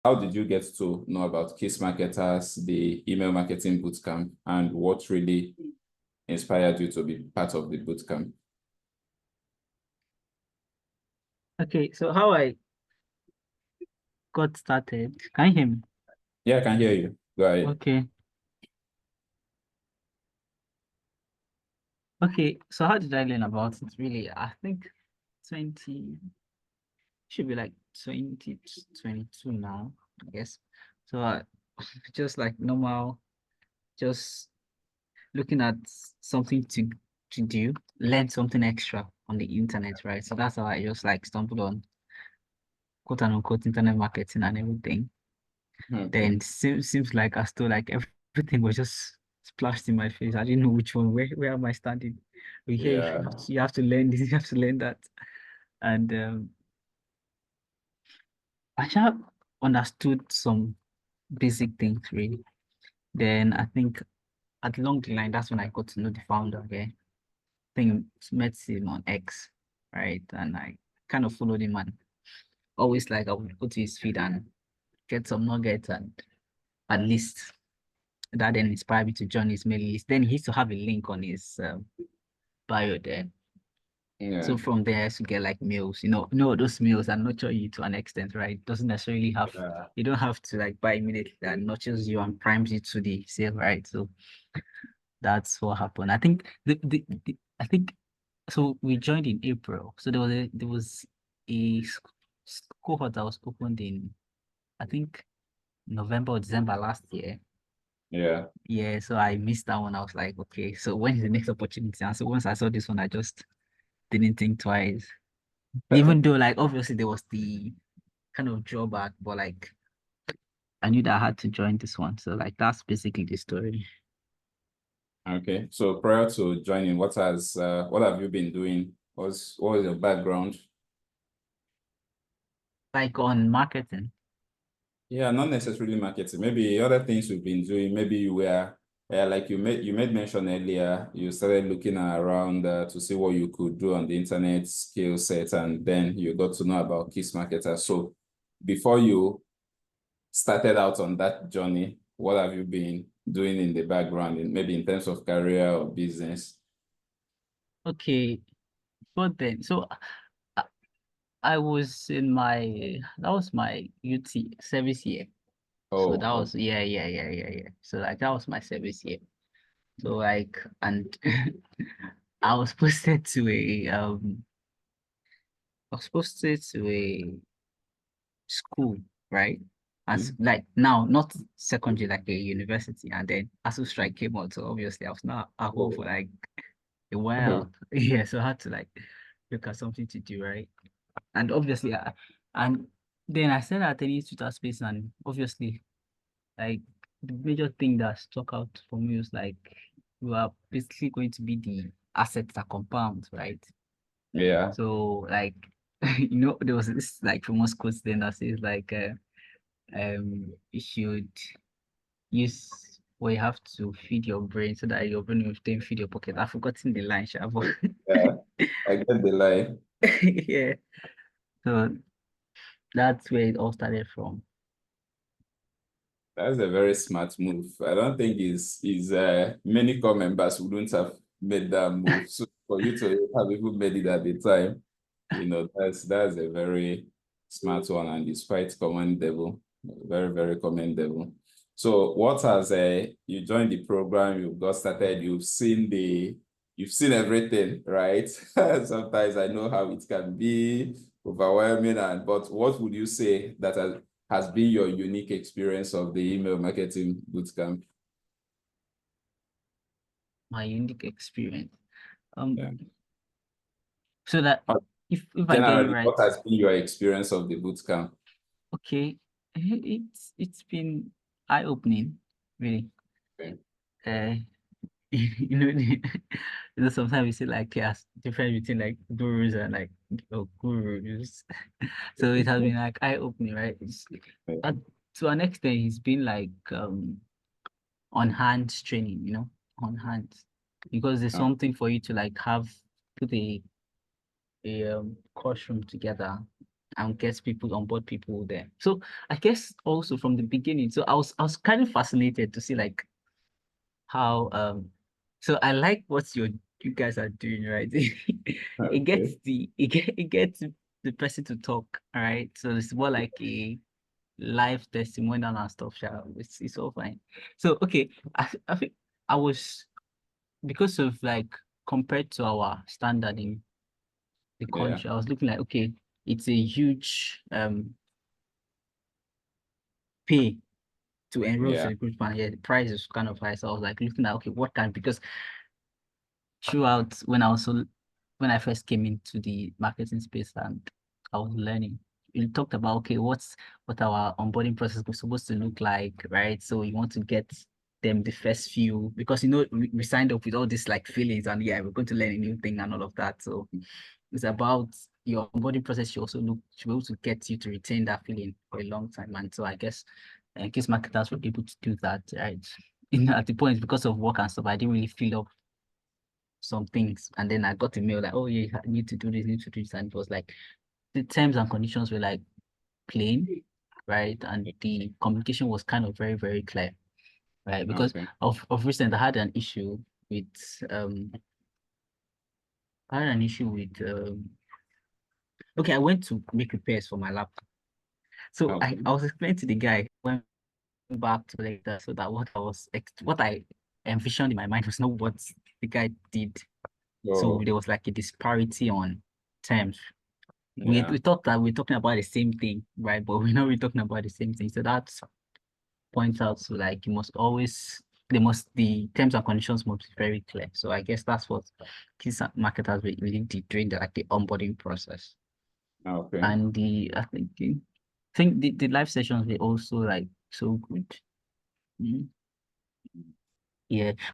how did you get to know about KISSmarketers, the email marketing bootcamp, and what really inspired you to be part of the bootcamp? Okay, so how I got started, can you hear me? Yeah, I can hear you. Go ahead. Okay. Okay, so how did I learn about it? Really, I think 20 should be like 2022 now, I guess. So just like normal, just looking at something to do, learn something extra on the internet, right? So that's how I just like stumbled on quote unquote internet marketing and everything. Okay. Then seems like I still like everything was just splashed in my face. I didn't know which one. Where am I standing? Okay, Yeah. you have to learn this. You have to learn that, and I just understood some basic things really. Then I think along the line, that's when I got to know the founder. Okay, I think met him on X, right? And I kind of followed him and always like I would go to his feed and get some nuggets and at least that then inspired me to join his mailing list. Then he used to have a link on his bio there. Yeah. So from there, I used to get like mails. Those mails are nurture you to an extent, right? Doesn't necessarily have you don't have to like buy immediately. That nurtures you and primes you to the sale, right? So that's what happened. I think I think so. We joined in April. So there was a cohort that was opened in I think November or December last year. Yeah. Yeah, so I missed that one. I was like, okay, so when is the next opportunity? And so once I saw this one, I just didn't think twice. Even though, like, obviously there was the kind of drawback, but like, I knew that I had to join this one. So, like, that's basically the story. Okay. So prior to joining, what have you been doing? What was your background? Like on marketing. Yeah, not necessarily marketing. Maybe other things you've been doing. Maybe you were, like you made mention earlier. You started looking around to see what you could do on the internet, skill set, and then you got to know about KISSmarketers. So, before you started out on that journey, what have you been doing in the background, maybe in terms of career or business? Okay, but then, so I, I was that was my UT service year. So that Oh, was, yeah. So, like, that was my service year. So, like, and I was posted to a school, right? As okay. like now, not secondary, like a university, and then ASU strike came out. So obviously I was not at home for Oh, like a while. Yeah, so I had to like look at something to do, right? And obviously and then I started attending Twitter space, and obviously like the major thing that stuck out for me was like you are basically going to be the assets that compound, right? yeah. So like there was this like famous quote then that says like you should use or you have to feed your brain so that your brain will then feed your pocket. I've forgotten the line, sha, but Yeah, I get the line. yeah. So that's where it all started from. That's a very smart move. I don't think is many core members wouldn't have made that move. So for you to have even made it at the time, that's a very smart one, and it's quite commendable. Very, very commendable. So what has you joined the program, you got started, you've seen everything, right? Sometimes I know how it can be overwhelming, but what would you say that has been your unique experience of the email marketing bootcamp? My unique experience. Yeah. So that Uh, if I get it Generally, right, what has been your experience of the bootcamp? okay, it's been eye-opening, really. Okay. Uh, you sometimes we say like yes, difference between like gurus and like gurus. So it has been like eye-opening, right? Uh, to an extent, it's been like on hand training, on hand, because there's Uh, something for you to like have put a course room together and get people on board people there. So I guess also from the beginning, so I was kind of fascinated to see like how so I like what you guys are doing, right? It Okay. gets it gets the person to talk, all right? So it's more like a live testimonial and stuff. It's all fine. So okay, I think I was because of like compared to our standard in the Yeah. country, I was looking like okay, it's a huge pay to enroll to Yeah. the group plan. Yeah, the price is kind of high. So I was like looking at okay, what can because throughout when I first came into the marketing space and I was learning, you talked about okay, what our onboarding process was supposed to look like, right? So you want to get them the first few because we signed up with all these like feelings and yeah, we're going to learn a new thing and all of that. So it's about your onboarding process. Should be able to get you to retain that feeling for a long time. And so I guess case marketers were able to do that, right? At the point because of work and stuff, I didn't really feel up some things. And then I got a mail like, oh, yeah, you need to do this, need to do this. And it was like the terms and conditions were like plain, right? And the communication was kind of very, very clear, right? Because Okay. of recent, I had an issue with I had an issue with okay, I went to make repairs for my laptop. So Okay. I was explaining to the guy went back to later so that what I envisioned in my mind was not what the guy did. So So there was like a disparity on terms. yeah. We thought that we're talking about the same thing, right? But we're not really talking about the same thing. So that points out to like you must always the terms and conditions must be very clear. So I guess that's what kids marketers really did during the onboarding process. Okay. And I think the live sessions were also like so good. Mhm. Yeah.